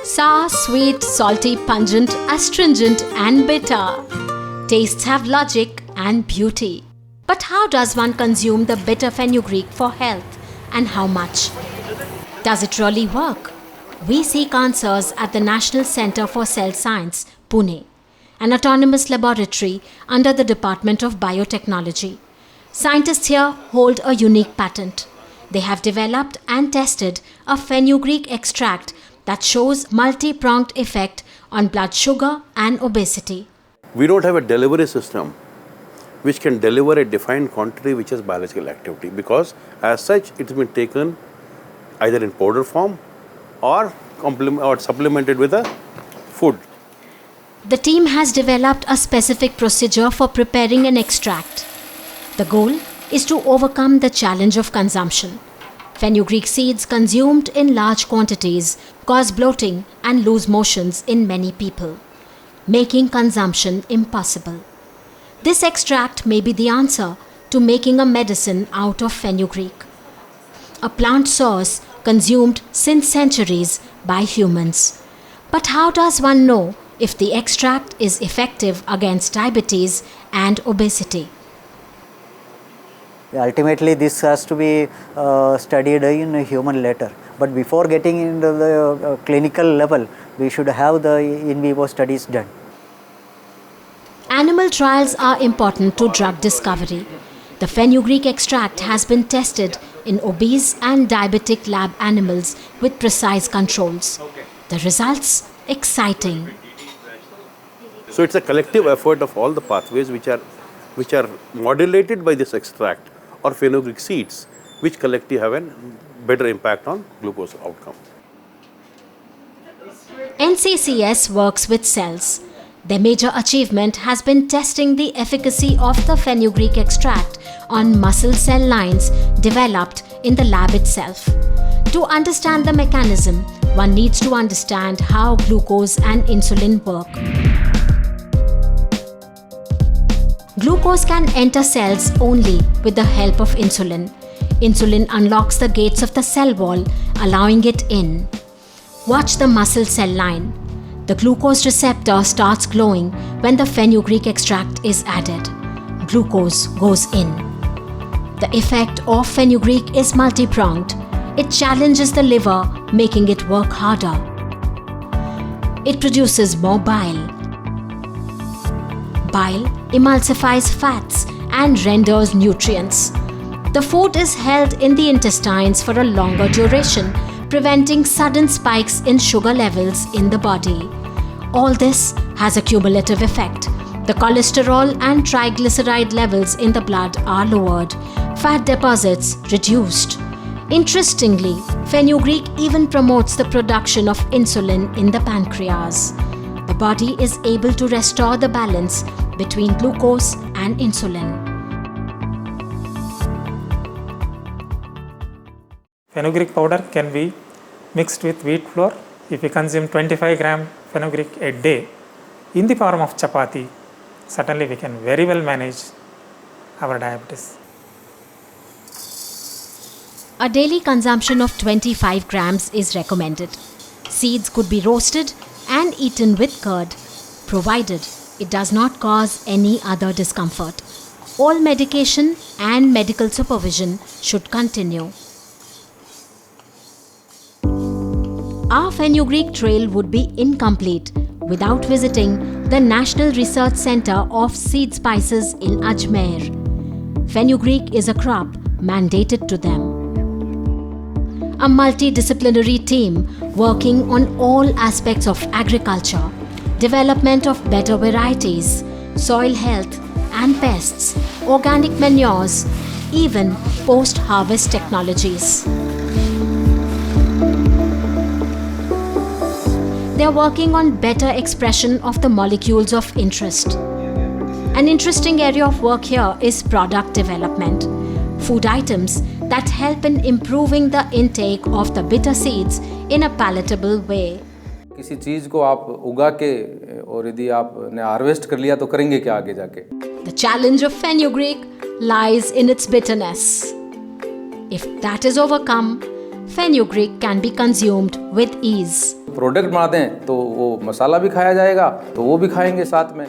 Sour, sweet, salty, pungent, astringent and bitter. Tastes have logic and beauty. But how does one consume the bitter fenugreek for health, and how much? Does it really work? We seek answers at the National Centre for Cell Science, Pune, an autonomous laboratory under the Department of Biotechnology. Scientists here hold a unique patent. They have developed and tested a fenugreek extract that shows multi-pronged effect on blood sugar and obesity. We don't have a delivery system which can deliver a defined quantity which has biological activity, because as such it's been taken either in powder form or supplemented with a food. The team has developed a specific procedure for preparing an extract. The goal is to overcome the challenge of consumption. Fenugreek seeds consumed in large quantities cause bloating and loose motions in many people, making consumption impossible. This extract may be the answer to making a medicine out of fenugreek, a plant source consumed since centuries by humans. But how does one know if the extract is effective against diabetes and obesity? Ultimately, this has to be studied in a human later. But before getting into the clinical level, we should have the in vivo studies done. Animal trials are important to drug discovery. The fenugreek extract has been tested in obese and diabetic lab animals with precise controls. The results exciting. So it's a collective effort of all the pathways which are modulated by this extract or fenugreek seeds, which collectively have a better impact on glucose outcome. NCCS works with cells. Their major achievement has been testing the efficacy of the fenugreek extract on muscle cell lines developed in the lab itself. To understand the mechanism, one needs to understand how glucose and insulin work. Glucose can enter cells only with the help of insulin. Insulin unlocks the gates of the cell wall, allowing it in. Watch the muscle cell line. The glucose receptor starts glowing when the fenugreek extract is added. Glucose goes in. The effect of fenugreek is multi-pronged. It challenges the liver, making it work harder. It produces more bile. Bile emulsifies fats and renders nutrients. The food is held in the intestines for a longer duration, preventing sudden spikes in sugar levels in the body. All this has a cumulative effect. The cholesterol and triglyceride levels in the blood are lowered, fat deposits reduced. Interestingly, fenugreek even promotes the production of insulin in the pancreas. The body is able to restore the balance between glucose and insulin. Fenugreek powder can be mixed with wheat flour. If we consume 25 gram fenugreek a day in the form of chapati, certainly we can very well manage our diabetes. A daily consumption of 25 grams is recommended. Seeds could be roasted and eaten with curd, provided it does not cause any other discomfort. All medication and medical supervision should continue. Our fenugreek trail would be incomplete without visiting the National Research Centre of Seed Spices in Ajmer. Fenugreek is a crop mandated to them. A multidisciplinary team working on all aspects of agriculture, development of better varieties, soil health and pests, organic manures, even post-harvest technologies. They are working on better expression of the molecules of interest. An interesting area of work here is product development. Food items that help in improving the intake of the bitter seeds in a palatable way. किसी चीज को आप उगा के और यदि आपने harvest कर लिया तो करेंगे क्या आगे जाके? The challenge of fenugreek lies in its bitterness. If that is overcome, fenugreek can be consumed with ease. Product बना दें तो वो मसाला भी खाया जाएगा, तो वो भी खाएंगे साथ में।